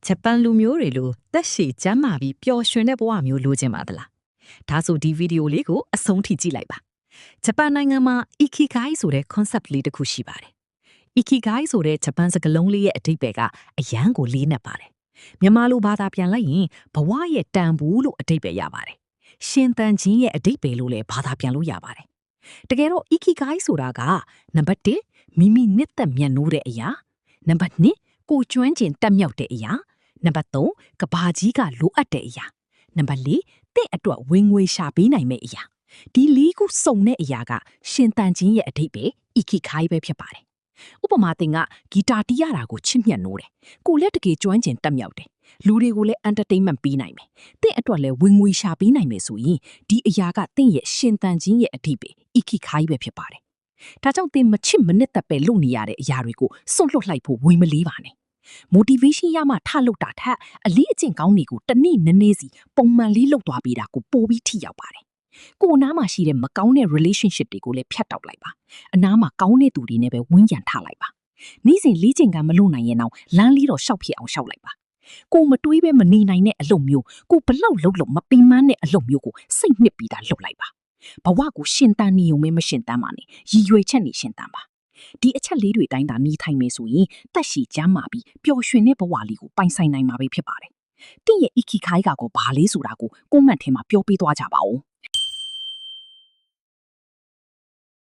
ဂျပန်လူမျိုးတွေလိုတက်ရှည်ကျမ်းမာပြီးပျော်ရွှင်တဲ့ဘဝမျိုးလိုချင်ပါသလားဒါဆိုဒီဗီဒီယိုလေးကိုအဆုံးထိကြည့်လိုက်ပါဂျပန်နိုင်ငံမှာ Ikigai ဆိုတဲ့ concept လေးတစ်ခုရှိပါတယ် Ikigai ဆိုတဲ့ဂျပန်စကားလုံးလေးရဲ့အဓိပ္ပာယ်ကအရန်ကိုလေးနက်ပါတယ်မြန်မာလိုဘာသာပြန်လိုက်ရင်ဘဝရဲ့တန်ဖိုးလို့အဓိပ္ပာယ်ရပါတယ်ရှင်သန်ခြင်းရဲ့အဓိပ္ပာယ်လို့လည်းဘာသာပြန်လို့ရပါတယ်တကယ်တော့ Ikigai ဆိုတာကနံပါတ်1မိမိနှစ်သက်မြတ်နိုးတဲ့အရာနံပါတ်2ကိုကျွမ်းကျင်တက်မြောက်တဲ့အရာနံပါတ်3ကဘာကြီးကလိုအပ်တဲ့အရာနံပါတ်4တင့်အတွက်ဝင်ငွေရှာပေးနိုင်မယ့်အရာဒီလေးခုစုံတဲ့အရာကရှင်သန်ခြင်းရဲ့အဓိပ္ပာယ် Ikigai ပဲဖြစ်ပါတယ်ဥပမာတင်ကဂီတာတီးရတာကိုချစ်မြတ်နိုးတယ်ကိုလည်းတကယ်ကျွမ်းကျင်တက်မြောက်တယ်လူတွေကိုလည်း entertainment ပေးနိုင်မယ်တင့်အတွက်လည်းဝင်ငွေရှာပေးနိုင်မယ်ဆိုရင်ဒီအရာကတင့်ရဲ့ရှင်သန်ခြင်းရဲ့အဓိပ္ပာယ် Ikigai ပဲဖြစ်ပါတယ်ဒါကြောင့်တင်မချစ်မနစ်သက်ပဲလုပ်နေရတဲ့အရာတွေကိုစွန့်လွတ်လိုက်ဖို့ဝေမလေးပါနဲ့ motivation ရမှထလုပ်တာထက်အလေးအကျင့်ကောင်းတွေကိုတနေ့နည်းနည်းစီပုံမှန်လေးလုပ်သွားပေးတာကိုပိုပြီးထိရောက်ပါတယ်ကိုအနားမှာရှိတဲ့မကောင်းတဲ့ relationship တွေကိုလည်းဖြတ်တောက်လိုက်ပါအနားမှာကောင်းတဲ့သူတွေနဲ့ပဲဝန်းရံထားလိုက်ပါနေ့စဉ်လေးချိန်ကမလုပ်နိုင်ရင်တော့လမ်းလေးတော့ရှောက်ဖြစ်အောင်ရှောက်လိုက်ပါကိုမတွေးပဲမနေနိုင်တဲ့အလုပ်မျိုးကိုဘလောက်လုပ်လို့မပင်ပန်းတဲ့အလုပ်မျိုးကိုစိတ်နှစ်ပြီးတာလုပ်လိုက်ပါဘဝကိုရှင်သန်နေုံမရှင်သန်ပါနဲ့ရည်ရွယ်ချက်နေရှင်သန်ပါဒီအချက်လေးတွေတိုင်းသာနေထိုင်မယ်ဆိုရင်တက်ရှိကျမ်းမာပြီးပျော်ရွှင်တဲ့ဘဝလေးကိုပိုင်ဆိုင်နိုင်မှာပဲဖြစ်ပါတယ်တင့်ရဲ့ Ikigai ကဘာလဲဆိုတာကိုကွန်မန့်ထဲမှာပြောပေးသွားကြပါဦး